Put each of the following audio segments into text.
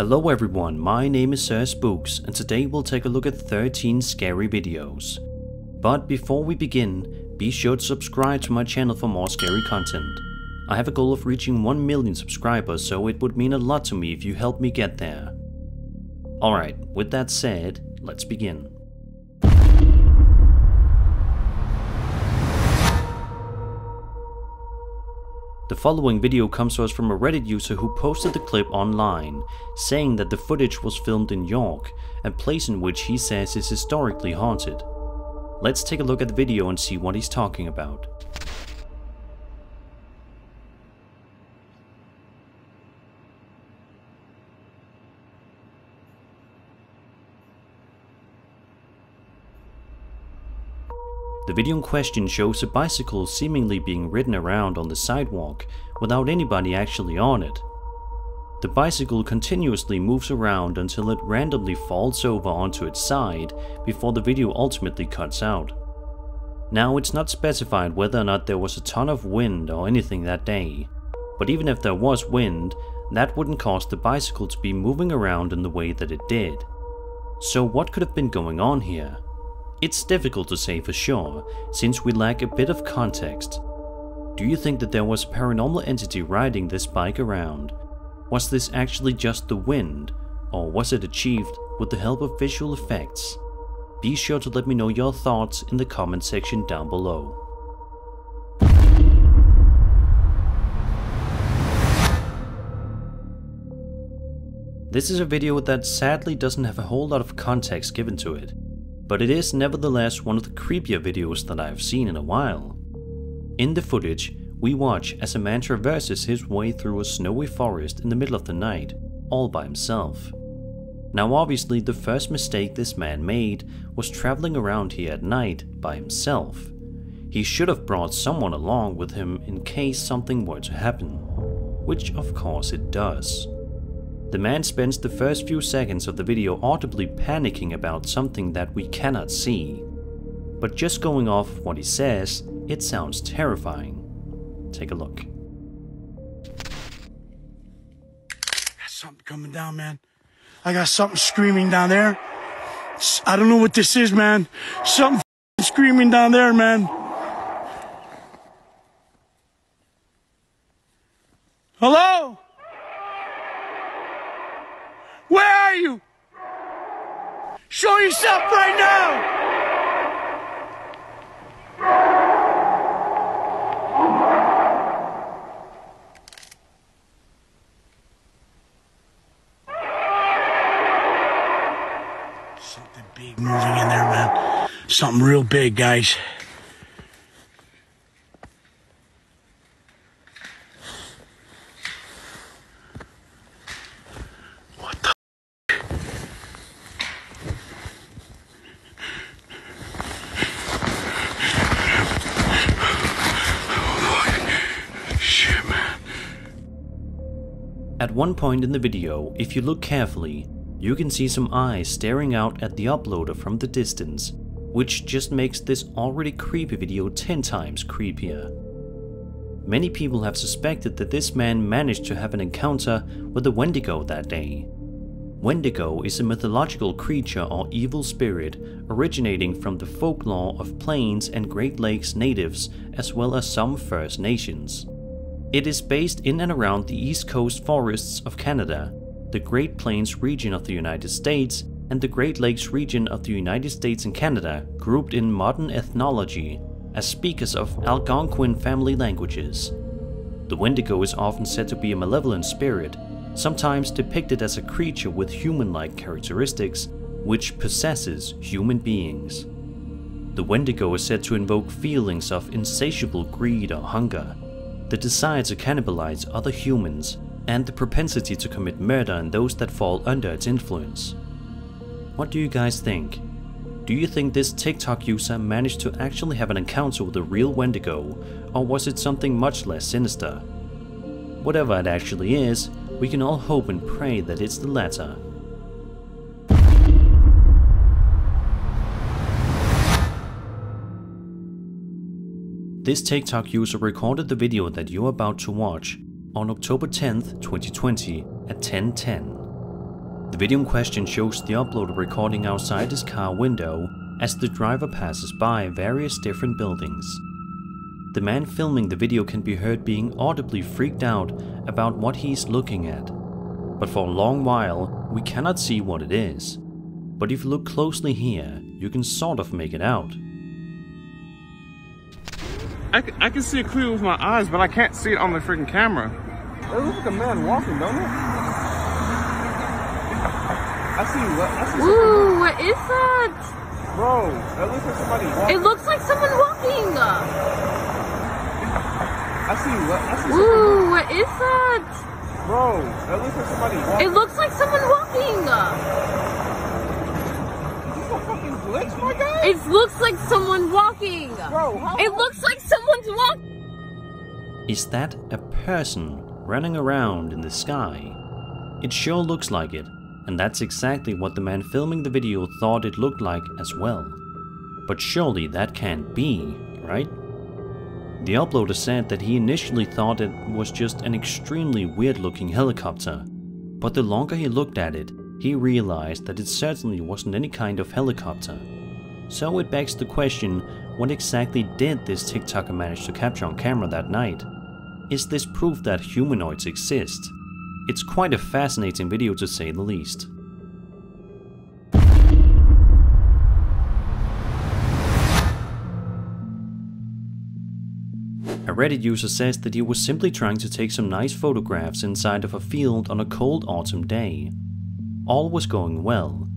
Hello everyone, my name is Spooks and today we'll take a look at 13 scary videos. But before we begin, be sure to subscribe to my channel for more scary content. I have a goal of reaching 1 million subscribers, so it would mean a lot to me if you help me get there. Alright, with that said, let's begin. The following video comes to us from a Reddit user who posted the clip online, saying that the footage was filmed in York, a place in which he says is historically haunted. Let's take a look at the video and see what he's talking about. The video in question shows a bicycle seemingly being ridden around on the sidewalk without anybody actually on it. The bicycle continuously moves around until it randomly falls over onto its side before the video ultimately cuts out. Now, it's not specified whether or not there was a ton of wind or anything that day, but even if there was wind, that wouldn't cause the bicycle to be moving around in the way that it did. So what could have been going on here? It's difficult to say for sure, since we lack a bit of context. Do you think that there was a paranormal entity riding this bike around? Was this actually just the wind, or was it achieved with the help of visual effects? Be sure to let me know your thoughts in the comment section down below. This is a video that sadly doesn't have a whole lot of context given to it, but it is nevertheless one of the creepier videos that I have seen in a while. In the footage, we watch as a man traverses his way through a snowy forest in the middle of the night, all by himself. Now obviously the first mistake this man made was traveling around here at night by himself. He should have brought someone along with him in case something were to happen, which of course it does. The man spends the first few seconds of the video audibly panicking about something that we cannot see. But just going off of what he says, it sounds terrifying. Take a look. Got something coming down, man. I got something screaming down there. I don't know what this is, man. Something screaming down there, man. Hello? Where are you? Show yourself right now! Something big moving in there, man. Something real big, guys. At one point in the video, if you look carefully, you can see some eyes staring out at the uploader from the distance, which just makes this already creepy video 10 times creepier. Many people have suspected that this man managed to have an encounter with the Wendigo that day. Wendigo is a mythological creature or evil spirit originating from the folklore of Plains and Great Lakes natives as well as some First Nations. It is based in and around the East Coast forests of Canada, the Great Plains region of the United States, and the Great Lakes region of the United States and Canada, grouped in modern ethnology as speakers of Algonquin family languages. The Wendigo is often said to be a malevolent spirit, sometimes depicted as a creature with human-like characteristics, which possesses human beings. The Wendigo is said to invoke feelings of insatiable greed or hunger, the desire to cannibalize other humans, and the propensity to commit murder in those that fall under its influence. What do you guys think? Do you think this TikTok user managed to actually have an encounter with a real Wendigo, or was it something much less sinister? Whatever it actually is, we can all hope and pray that it's the latter. This TikTok user recorded the video that you're about to watch on October 10th, 2020 at 10:10. The video in question shows the uploader recording outside his car window as the driver passes by various different buildings. The man filming the video can be heard being audibly freaked out about what he's looking at, but for a long while we cannot see what it is. But if you look closely here, you can sort of make it out. I can see it clearly with my eyes, but I can't see it on the freaking camera. It looks like a man walking, don't it? I see what? Ooh, what is that? Bro, that looks like somebody walking. It looks like someone walking. I see what? Ooh, what is that? Bro, that looks like somebody walking. It looks like someone walking. Glitch, my guy? It looks like someone walking. Bro, how? It looks like someone's walking. Is that a person running around in the sky? It sure looks like it, and that's exactly what the man filming the video thought it looked like as well. But surely that can't be, right? The uploader said that he initially thought it was just an extremely weird looking helicopter, but the longer he looked at it, he realized that it certainly wasn't any kind of helicopter. So it begs the question, what exactly did this TikToker manage to capture on camera that night? Is this proof that humanoids exist? It's quite a fascinating video to say the least. A Reddit user says that he was simply trying to take some nice photographs inside of a field on a cold autumn day. All was going well.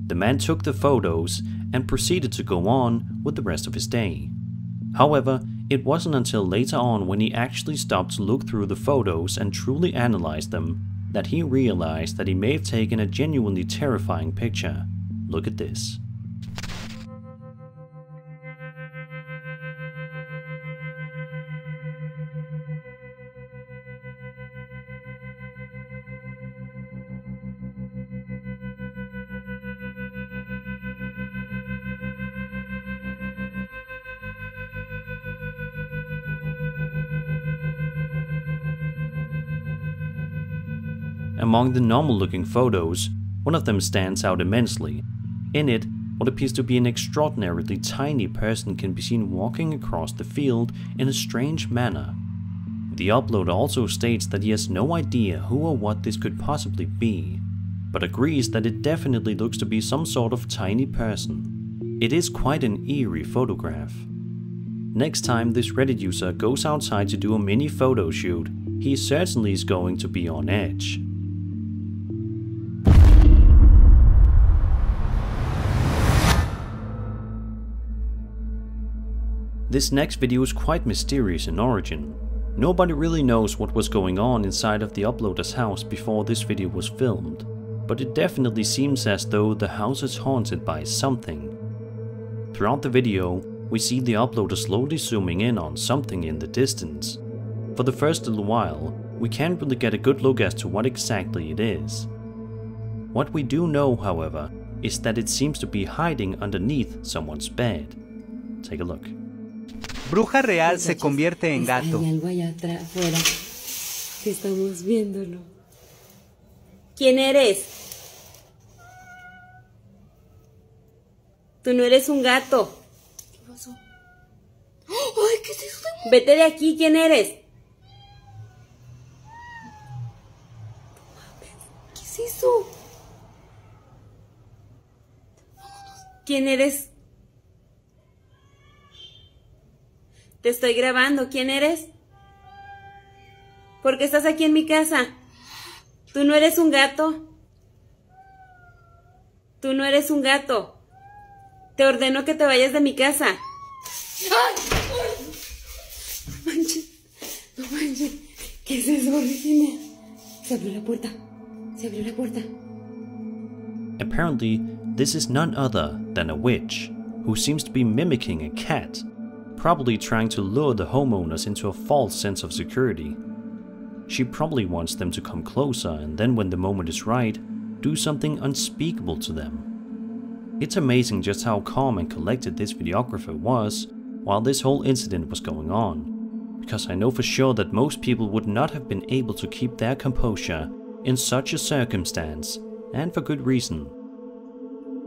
The man took the photos and proceeded to go on with the rest of his day. However, it wasn't until later on when he actually stopped to look through the photos and truly analyze them that he realized that he may have taken a genuinely terrifying picture. Look at this. Among the normal-looking photos, one of them stands out immensely. In it, what appears to be an extraordinarily tiny person can be seen walking across the field in a strange manner. The uploader also states that he has no idea who or what this could possibly be, but agrees that it definitely looks to be some sort of tiny person. It is quite an eerie photograph. Next time this Reddit user goes outside to do a mini photo shoot, he certainly is going to be on edge. This next video is quite mysterious in origin. Nobody really knows what was going on inside of the uploader's house before this video was filmed, but it definitely seems as though the house is haunted by something. Throughout the video, we see the uploader slowly zooming in on something in the distance. For the first little while, we can't really get a good look as to what exactly it is. What we do know, however, is that it seems to be hiding underneath someone's bed. Take a look. Bruja real se convierte en gato. Hay algo allá afuera que estamos viéndolo. ¿Quién eres? Tú no eres un gato. ¿Qué pasó? ¡Ay, qué es eso! Vete de aquí, ¿quién eres? ¿Qué es eso? ¿Quién eres? Te estoy grabando. ¿Quién eres? ¿Por qué estás aquí en mi casa? ¿Tú no eres un gato? Tú no eres un gato. Te ordeno que te vayas de mi casa. No manches. No manches. ¿Qué es eso, Regina? Se abrió la puerta. Se abrió la puerta. Apparently, this is none other than a witch, who seems to be mimicking a cat, probably trying to lure the homeowners into a false sense of security. She probably wants them to come closer and then when the moment is right, do something unspeakable to them. It's amazing just how calm and collected this videographer was while this whole incident was going on, because I know for sure that most people would not have been able to keep their composure in such a circumstance and for good reason.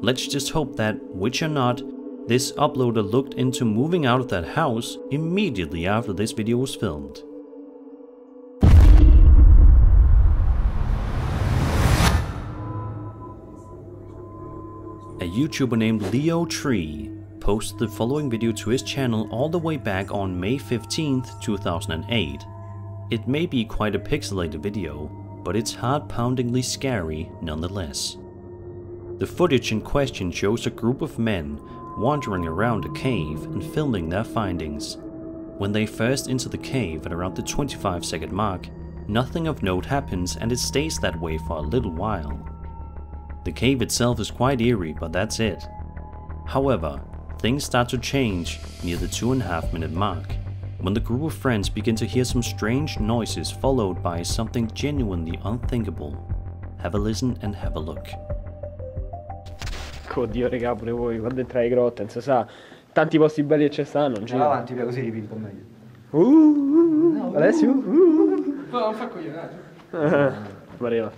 Let's just hope that, witch or not, this uploader looked into moving out of that house immediately after this video was filmed. A YouTuber named Leo Tree posted the following video to his channel all the way back on May 15th, 2008. It may be quite a pixelated video, but it's heart-poundingly scary nonetheless. The footage in question shows a group of men wandering around a cave and filming their findings. When they first enter the cave at around the 25-second mark, nothing of note happens and it stays that way for a little while. The cave itself is quite eerie, but that's it. However, things start to change near the 2.5-minute mark, when the group of friends begin to hear some strange noises followed by something genuinely unthinkable. Have a listen and have a look. Oddio raga, pure voi, quando entrai in grotta, non si sa, tanti posti belli che ci stanno, non Vai avanti, così ripivi un po' meglio. No, Alessio? Non fa coglione. Pareva.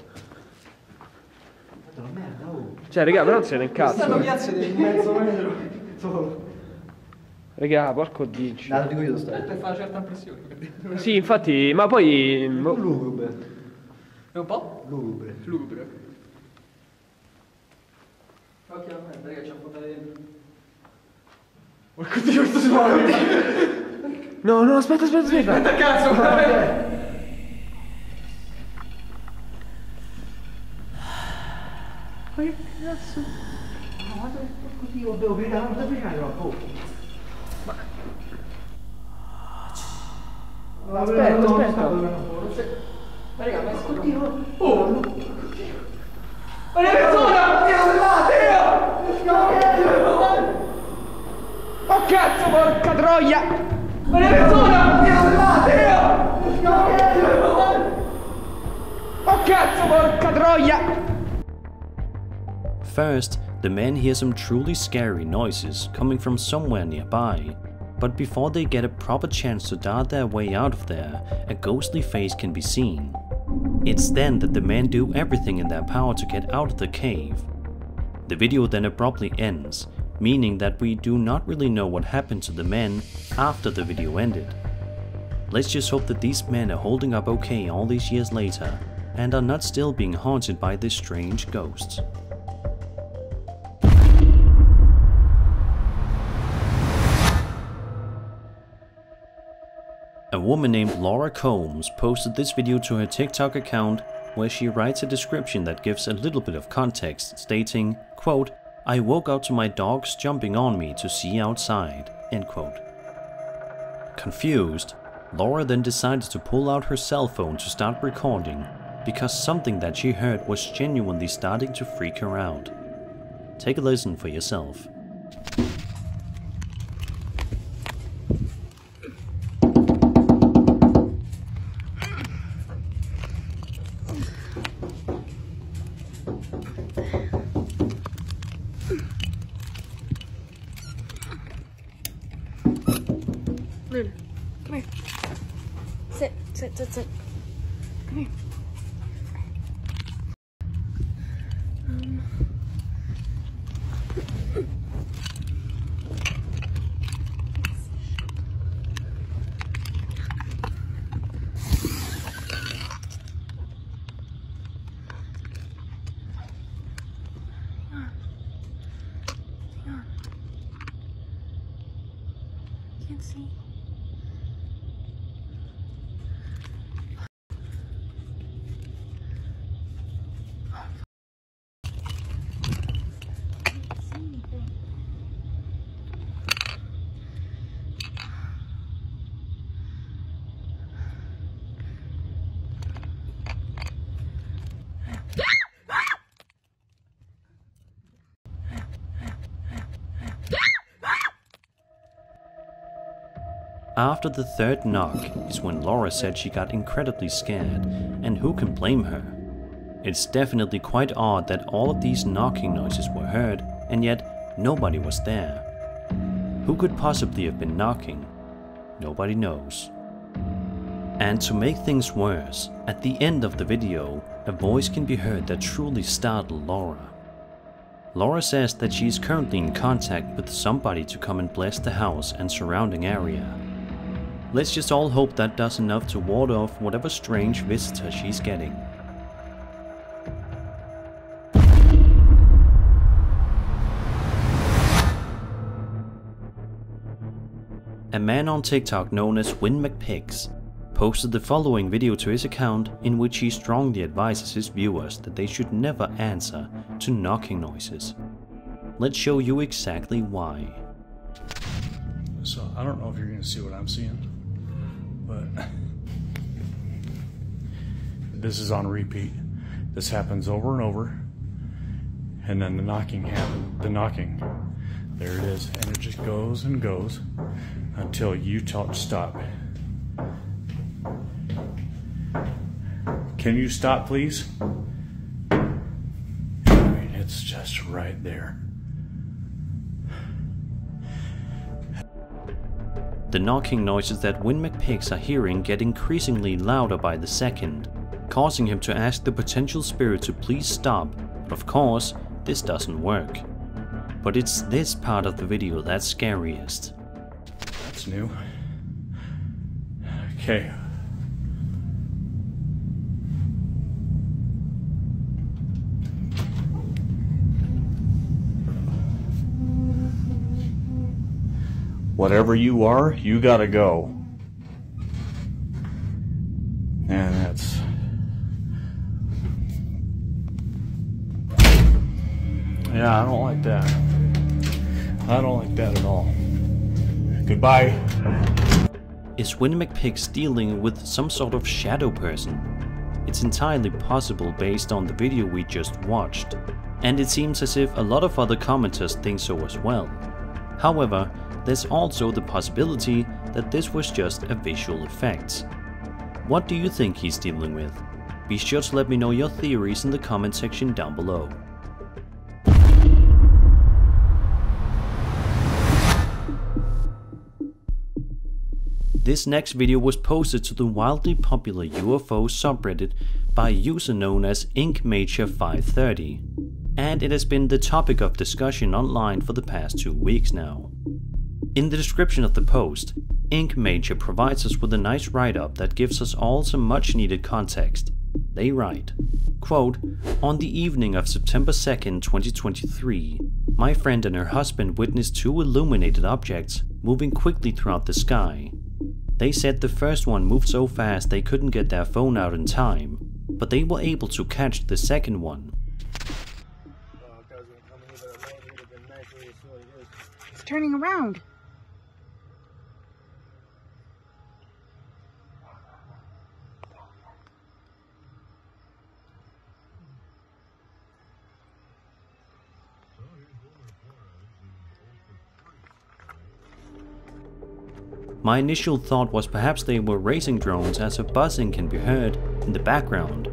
Madonna merda, oh. Cioè raga, però non se ne incazzo. Stanno piazzate in mezzo metro. Solo. Raga, porco dio. No, lo dico io lo sto. Per fare una certa impressione. Sì, infatti, ma poi... Lugubre. È un po'? Lugubre. Lugubre. Occhio, perché ci ha buttato dentro. Porco dio, questo si muove. No, aspetta. Aspetta, cazzo, guarda. Ma che cazzo? No, guarda, porco dio, devo pregare, non devo pregare troppo. Aspetta. Ma raga, ma è Oddio. Oh! Ma le persone! Oh cazzo, porca troia! Ma le persone! Oh cazzo, porca troia! First, the men hear some truly scary noises coming from somewhere nearby, but before they get a proper chance to dart their way out of there, a ghostly face can be seen. It's then that the men do everything in their power to get out of the cave. The video then abruptly ends, meaning that we do not really know what happened to the men after the video ended. Let's just hope that these men are holding up okay all these years later and are not still being haunted by this strange ghost. A woman named Laura Combs posted this video to her TikTok account where she writes a description that gives a little bit of context, stating, quote, "I woke up to my dogs jumping on me to see outside," end quote. Confused, Laura then decided to pull out her cell phone to start recording because something that she heard was genuinely starting to freak her out. Take a listen for yourself. Luna, come here. Sit. Come here. Can't see. After the third knock is when Laura said she got incredibly scared, and who can blame her? It's definitely quite odd that all of these knocking noises were heard, and yet nobody was there. Who could possibly have been knocking? Nobody knows. And to make things worse, at the end of the video, a voice can be heard that truly startled Laura. Laura says that she is currently in contact with somebody to come and bless the house and surrounding area. Let's just all hope that does enough to ward off whatever strange visitor she's getting. A man on TikTok known as Win McPix posted the following video to his account in which he strongly advises his viewers that they should never answer to knocking noises. Let's show you exactly why. So I don't know if you're going to see what I'm seeing, but this is on repeat. This happens over and over, and then the knocking happens. The knocking, there it is, and it just goes and goes until you tell it to stop. Can you stop, please? I mean, it's just right there. The knocking noises that Win McPix are hearing get increasingly louder by the second, causing him to ask the potential spirit to please stop, but of course, this doesn't work. But it's this part of the video that's scariest. That's new. Okay. Whatever you are, you gotta go. And that's... Yeah, I don't like that. I don't like that at all. Goodbye. Is Win McPix dealing with some sort of shadow person? It's entirely possible based on the video we just watched, and it seems as if a lot of other commenters think so as well. However, there's also the possibility that this was just a visual effect. What do you think he's dealing with? Be sure to let me know your theories in the comment section down below. This next video was posted to the wildly popular UFO subreddit by a user known as InkMajor530, and it has been the topic of discussion online for the past 2 weeks now. In the description of the post, InkMajor provides us with a nice write-up that gives us all some much needed context. They write, quote, "On the evening of September 2nd, 2023, my friend and her husband witnessed 2 illuminated objects moving quickly throughout the sky. They said the first one moved so fast they couldn't get their phone out in time, but they were able to catch the second one. It's turning around. My initial thought was perhaps they were racing drones as a buzzing can be heard in the background,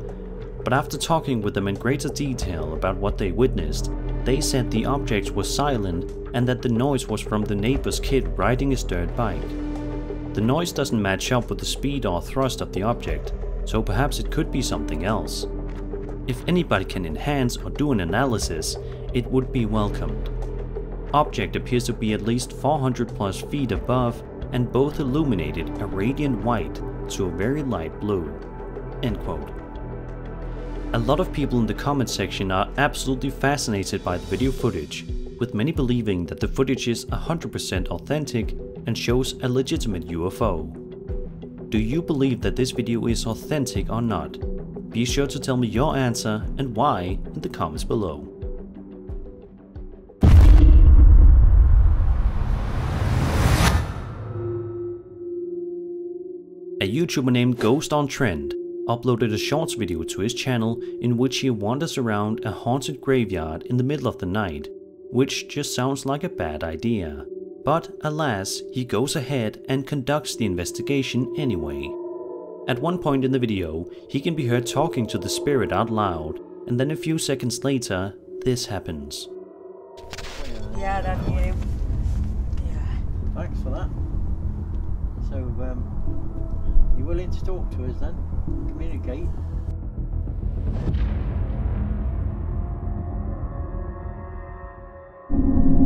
but after talking with them in greater detail about what they witnessed, they said the objects were silent and that the noise was from the neighbor's kid riding his dirt bike. The noise doesn't match up with the speed or thrust of the object, so perhaps it could be something else. If anybody can enhance or do an analysis, it would be welcomed. Object appears to be at least 400 plus feet above, and both illuminated a radiant white to a very light blue." End quote. A lot of people in the comment section are absolutely fascinated by the video footage, with many believing that the footage is 100% authentic and shows a legitimate UFO. Do you believe that this video is authentic or not? Be sure to tell me your answer and why in the comments below. A YouTuber named Ghost on Trend uploaded a shorts video to his channel in which he wanders around a haunted graveyard in the middle of the night, which just sounds like a bad idea. But alas, he goes ahead and conducts the investigation anyway. At one point in the video, he can be heard talking to the spirit out loud, and then a few seconds later, this happens. Yeah, that's you. Yeah. Thanks for that. So, you willing to talk to us then? Communicate?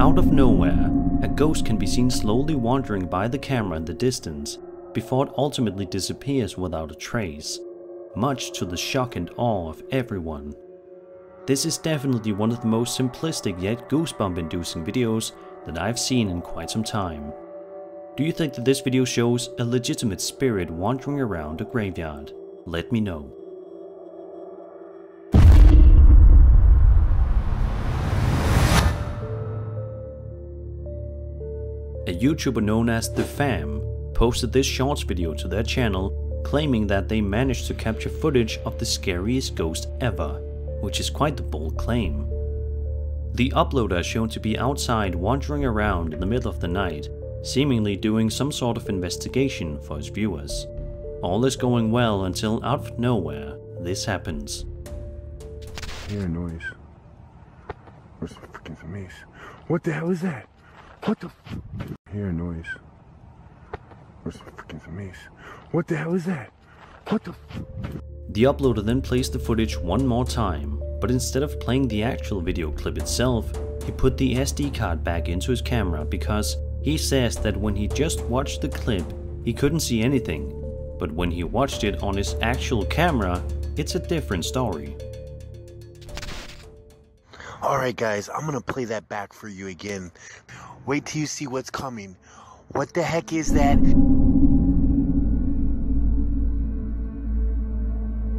Out of nowhere, a ghost can be seen slowly wandering by the camera in the distance before it ultimately disappears without a trace, much to the shock and awe of everyone. This is definitely one of the most simplistic yet goosebump-inducing videos that I've seen in quite some time. Do you think that this video shows a legitimate spirit wandering around a graveyard? Let me know. A YouTuber known as The Fam posted this shorts video to their channel, claiming that they managed to capture footage of the scariest ghost ever, which is quite the bold claim. The uploader is shown to be outside wandering around in the middle of the night, seemingly doing some sort of investigation for his viewers. All is going well until out of nowhere, this happens. Hear a noise. Where's the freaking mace? What the hell is that? What the f? Hear a noise. Where's the freaking mace? What the hell is that? What the f? The uploader then plays the footage one more time, but instead of playing the actual video clip itself, he put the SD card back into his camera because he says that when he just watched the clip, he couldn't see anything, but when he watched it on his actual camera, it's a different story. Alright guys, I'm gonna play that back for you again. Wait till you see what's coming. What the heck is that?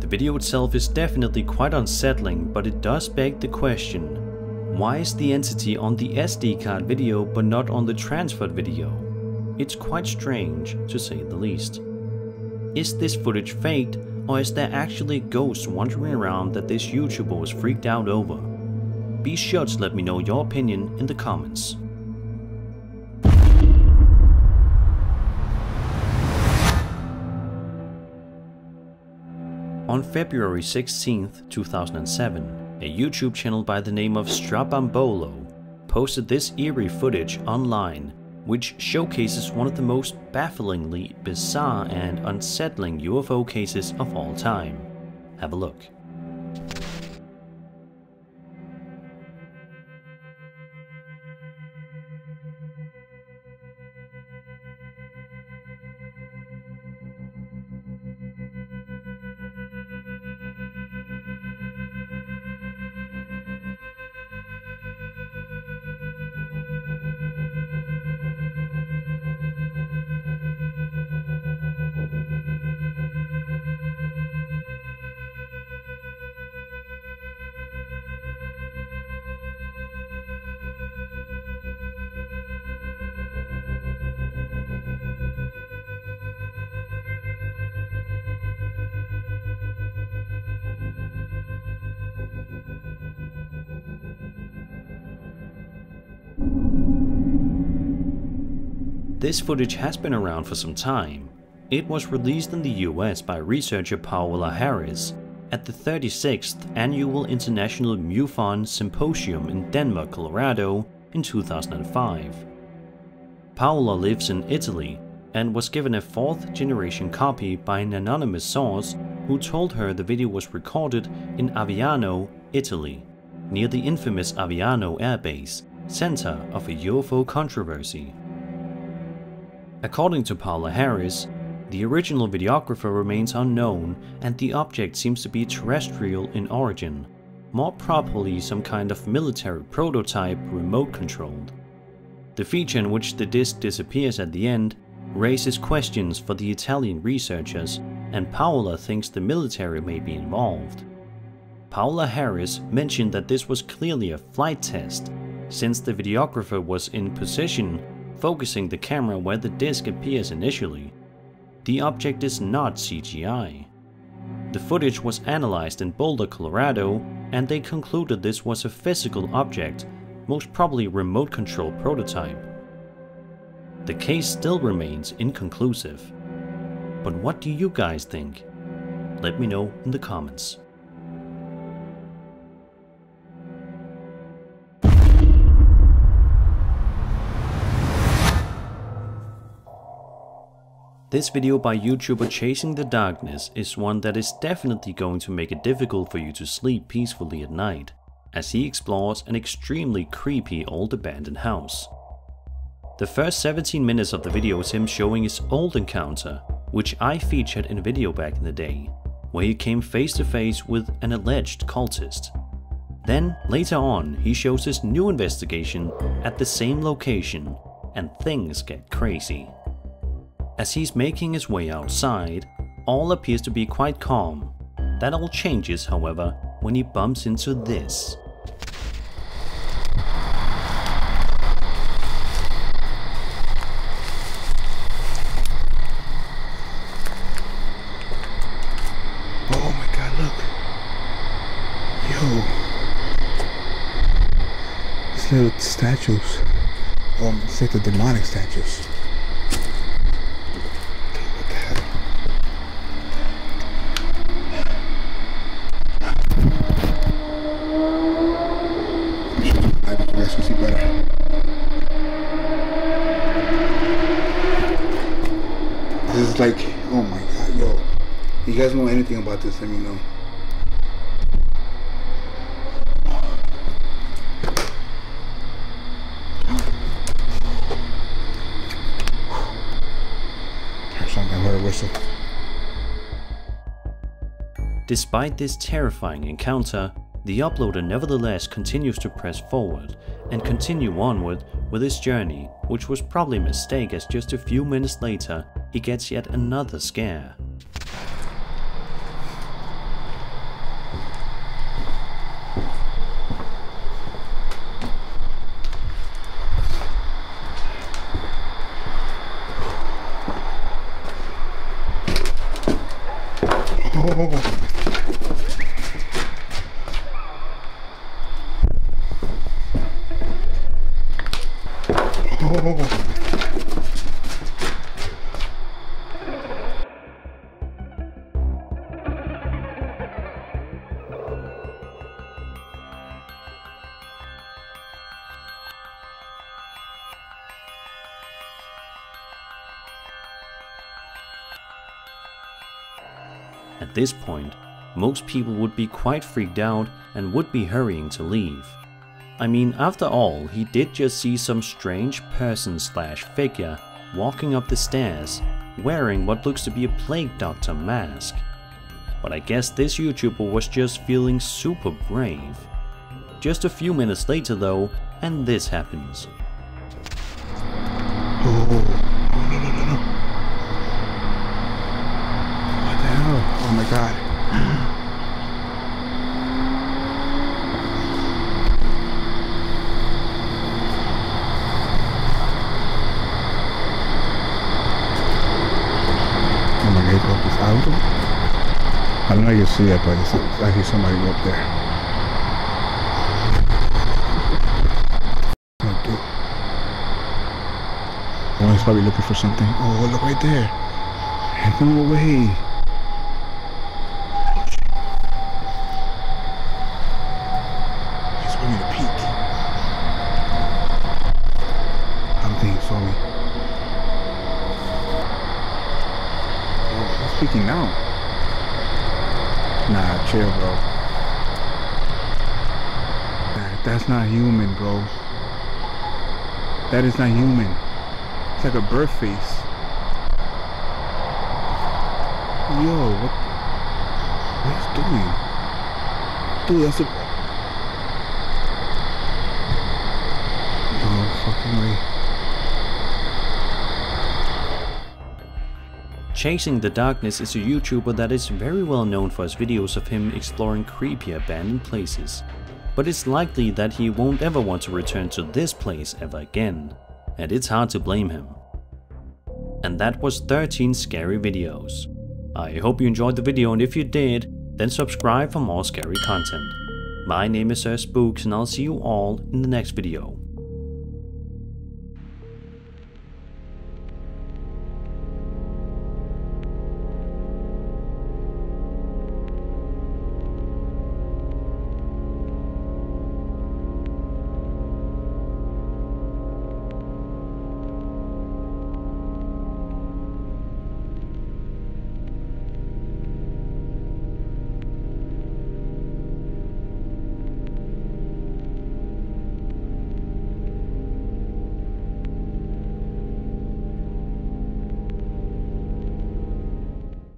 The video itself is definitely quite unsettling, but it does beg the question, why is the entity on the SD card video but not on the transferred video? It's quite strange, to say the least. Is this footage faked, or is there actually ghosts wandering around that this YouTuber was freaked out over? Be sure to let me know your opinion in the comments. On February 16th, 2007, a YouTube channel by the name of Strabambolo posted this eerie footage online, which showcases one of the most bafflingly bizarre and unsettling UFO cases of all time. Have a look. This footage has been around for some time. It was released in the US by researcher Paola Harris at the 36th Annual International MUFON Symposium in Denver, Colorado in 2005. Paola lives in Italy and was given a 4th generation copy by an anonymous source who told her the video was recorded in Aviano, Italy, near the infamous Aviano Air Base, center of a UFO controversy. According to Paola Harris, the original videographer remains unknown and the object seems to be terrestrial in origin, more probably some kind of military prototype remote controlled. The feature in which the disc disappears at the end raises questions for the Italian researchers, and Paola thinks the military may be involved. Paola Harris mentioned that this was clearly a flight test, since the videographer was in position focusing the camera where the disc appears initially. The object is not CGI. The footage was analyzed in Boulder, Colorado, and they concluded this was a physical object, most probably a remote control prototype. The case still remains inconclusive. But what do you guys think? Let me know in the comments. This video by YouTuber Chasing the Darkness is one that is definitely going to make it difficult for you to sleep peacefully at night, as he explores an extremely creepy old abandoned house. The first 17 minutes of the video is him showing his old encounter, which I featured in a video back in the day, where he came face to face with an alleged cultist. Then, later on, he shows his new investigation at the same location, and things get crazy. As he's making his way outside, all appears to be quite calm. That all changes, however, when he bumps into this. Oh my god, look. Yo. These little statues. It's like the demonic statues. What the hell? I think you guys can see better. This is like, oh my god, yo. If you guys know anything about this, let me know. Here's something, I heard a whistle. Despite this terrifying encounter, the uploader nevertheless continues to press forward and continue onward with his journey, which was probably a mistake, as just a few minutes later he gets yet another scare. At this point, most people would be quite freaked out and would be hurrying to leave. I mean, after all, he did just see some strange person/figure walking up the stairs, wearing what looks to be a plague doctor mask. But I guess this YouTuber was just feeling super brave. Just a few minutes later though, and this happens. Oh my god. Oh my god, up this auto? I don't know if you see it, but it's actually somebody up there. Oh, dude. Oh, he's probably looking for something. Oh, look right there. No way. Saw me. Oh, he's speaking now. Nah, chill, bro. That's not human, bro. That is not human. It's like a bird face. Yo, what he's doing? Dude, that's a... No fucking way. Chasing the Darkness is a YouTuber that is very well known for his videos of him exploring creepy abandoned places, but it's likely that he won't ever want to return to this place ever again, and it's hard to blame him. And that was 13 scary videos. I hope you enjoyed the video, and if you did, then subscribe for more scary content. My name is Spooks, and I'll see you all in the next video.